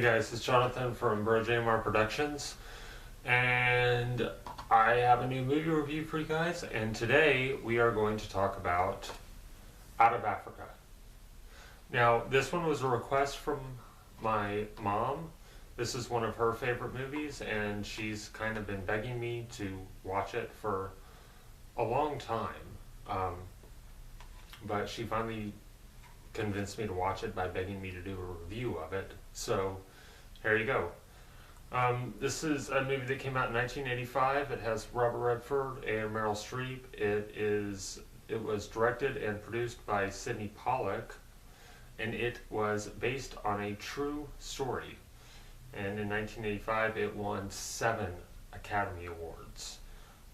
guys, it's Jonathan from Bro JMR Productions, and I have a new movie review for you guys, and today we are going to talk about Out of Africa. Now, this one was a request from my mom. This is one of her favorite movies, and she's kind of been begging me to watch it for a long time, but she finally convinced me to watch it by begging me to do a review of it. So here you go. This is a movie that came out in 1985. It has Robert Redford and Meryl Streep. It was directed and produced by Sidney Pollack, and it was based on a true story. And in 1985, it won 7 Academy Awards,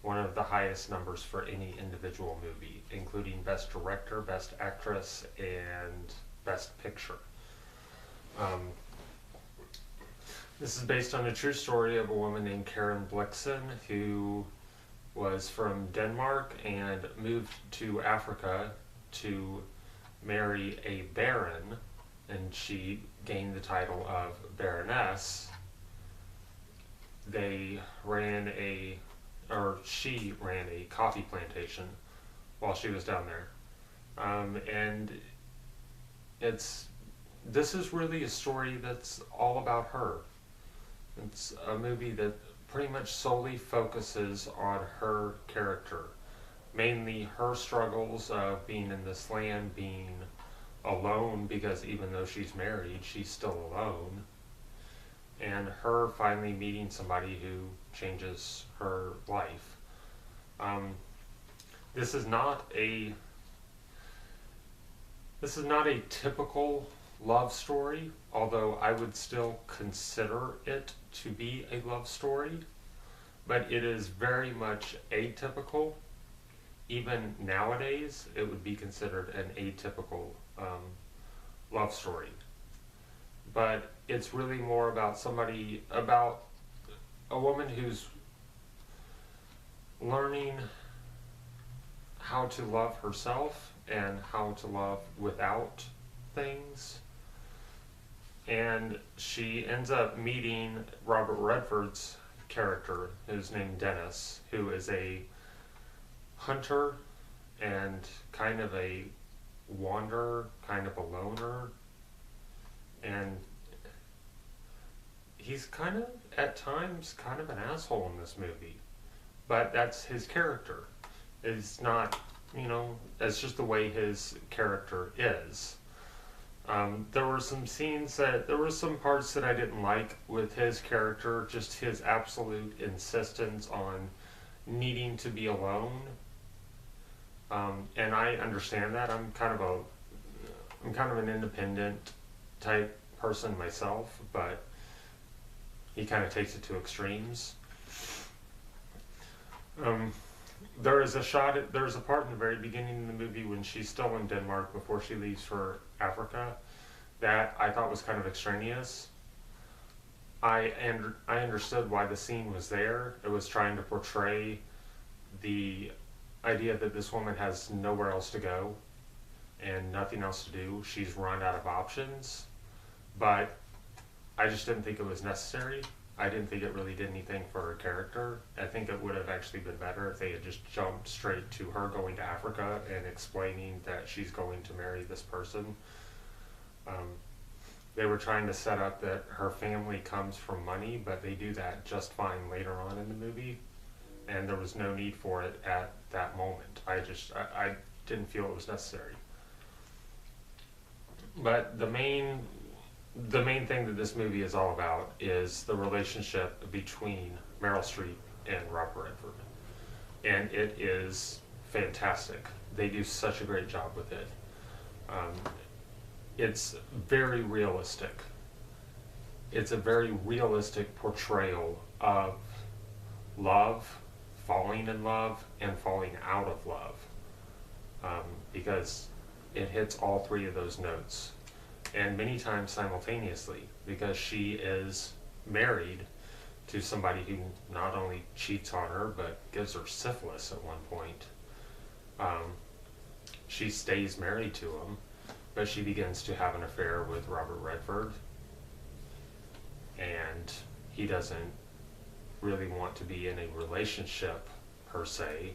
one of the highest numbers for any individual movie, including Best Director, Best Actress, and Best Picture. This is based on a true story of a woman named Karen Blixen who was from Denmark and moved to Africa to marry a baron, and she gained the title of Baroness. She ran a coffee plantation while she was down there. And this is really a story that's all about her. It's a movie that pretty much solely focuses on her character, mainly her struggles of being in this land, being alone, because even though she's married, she's still alone, and her finally meeting somebody who changes her life. This is not a typical love story, although I would still consider it to be a love story, but it is very much atypical. Even nowadays, it would be considered an atypical love story. But it's really more about a woman who's learning how to love herself and how to love without things. And she ends up meeting Robert Redford's character, who's named Dennis, who is a hunter and kind of a wanderer, kind of a loner, and he's kind of, at times, kind of an asshole in this movie, but that's his character. It's not, it's just the way his character is. There were some parts that I didn't like with his character, just his absolute insistence on needing to be alone. And I understand that. I'm kind of an independent type person myself, but he kind of takes it to extremes. There's a part in the very beginning of the movie when she's still in Denmark before she leaves for Africa that I thought was kind of extraneous. I understood why the scene was there. It was trying to portray the idea that this woman has nowhere else to go and nothing else to do. She's run out of options, but I just didn't think it was necessary. I didn't think it really did anything for her character. I think it would have actually been better if they had just jumped straight to her going to Africa and explaining that she's going to marry this person. They were trying to set up that her family comes from money, but they do that just fine later on in the movie, and there was no need for it at that moment. I didn't feel it was necessary. But the main thing that this movie is all about is the relationship between Meryl Streep and Robert Redford. And it is fantastic. They do such a great job with it. It's very realistic. It's a very realistic portrayal of love, falling in love, and falling out of love. Because it hits all 3 of those notes. And many times simultaneously, because she is married to somebody who not only cheats on her, but gives her syphilis at one point. She stays married to him, but she begins to have an affair with Robert Redford. and he doesn't really want to be in a relationship per se.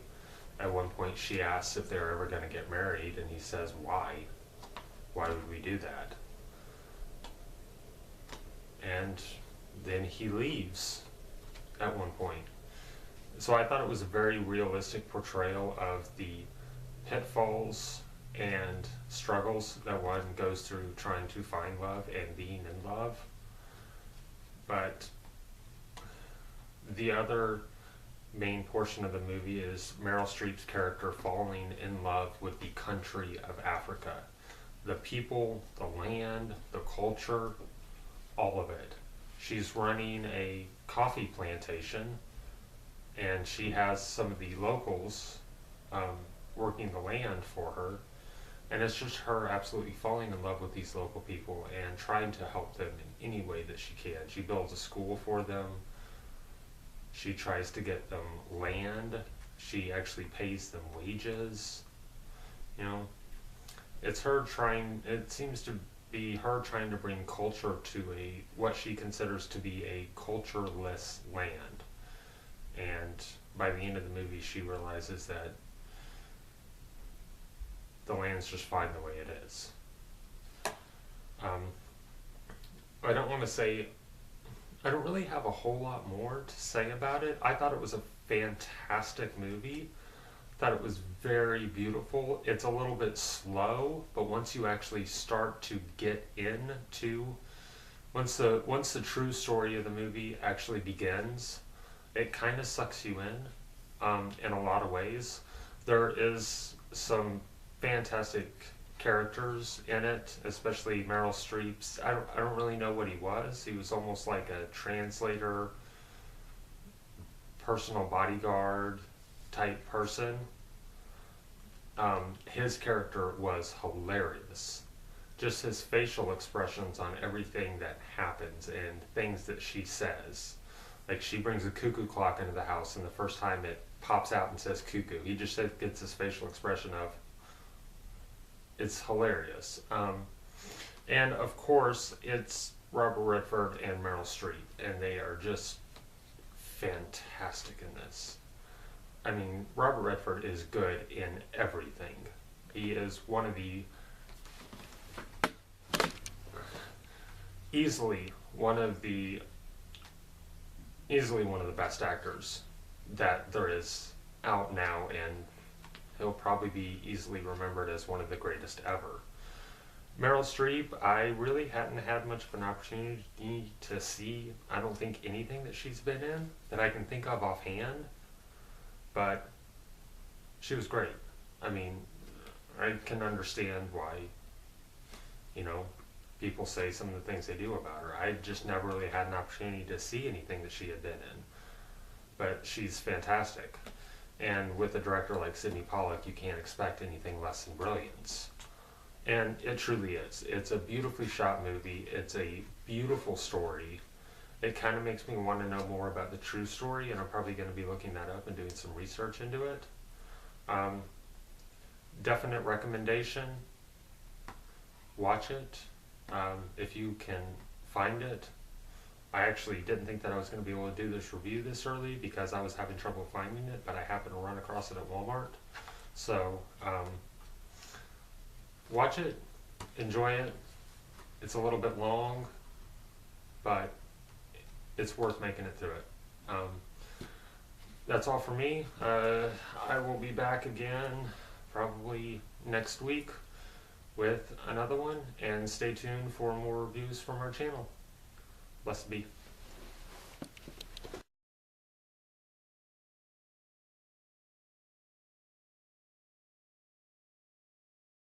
At one point she asks if they're ever going to get married, and he says, why? Why would we do that? And then he leaves at one point. So I thought it was a very realistic portrayal of the pitfalls and struggles that one goes through trying to find love and being in love. But the other main portion of the movie is Meryl Streep's character falling in love with the country of Africa. The people, the land, the culture, all of it. She's running a coffee plantation, and she has some of the locals working the land for her, and it's just her absolutely falling in love with these local people and trying to help them in any way that she can. She builds a school for them. She tries to get them land. She actually pays them wages. You know, it's her trying, it seems to be her trying to bring culture to what she considers to be a cultureless land. And by the end of the movie, she realizes that the land's just fine the way it is. I don't want to say, I don't really have a whole lot more to say about it. I thought it was a fantastic movie. I thought it was very beautiful. It's a little bit slow, but once you actually start to get into, once the true story of the movie actually begins, it kind of sucks you in a lot of ways. There is some fantastic characters in it, especially Meryl Streep's. I don't really know what he was. He was almost like a translator, personal bodyguard type person. His character was hilarious. Just his facial expressions on everything that happens and things that she says. Like, she brings a cuckoo clock into the house, and the first time it pops out and says cuckoo, he just gets this facial expression of, it's hilarious. And of course, it's Robert Redford and Meryl Streep, and they are just fantastic in this. I mean, Robert Redford is good in everything. He is one of the easily one of the best actors that there is out now, and he'll probably be easily remembered as one of the greatest ever. Meryl Streep, I really hadn't had much of an opportunity to see, I don't think, anything that she's been in that I can think of offhand, but she was great. I mean, I can understand why, you know, people say some of the things they do about her. I just never really had an opportunity to see anything that she had been in, but she's fantastic. And with a director like Sidney Pollack, you can't expect anything less than brilliance. And it truly is. It's a beautifully shot movie. It's a beautiful story. It kind of makes me want to know more about the true story, and I'm probably going to be looking that up and doing some research into it. Definite recommendation. Watch it if you can find it. I actually didn't think that I was going to be able to do this review this early because I was having trouble finding it, but I happened to run across it at Walmart. So, watch it, enjoy it. It's a little bit long, but it's worth making it through it. That's all for me. I will be back again probably next week with another one, and stay tuned for more reviews from our channel. Blessed be.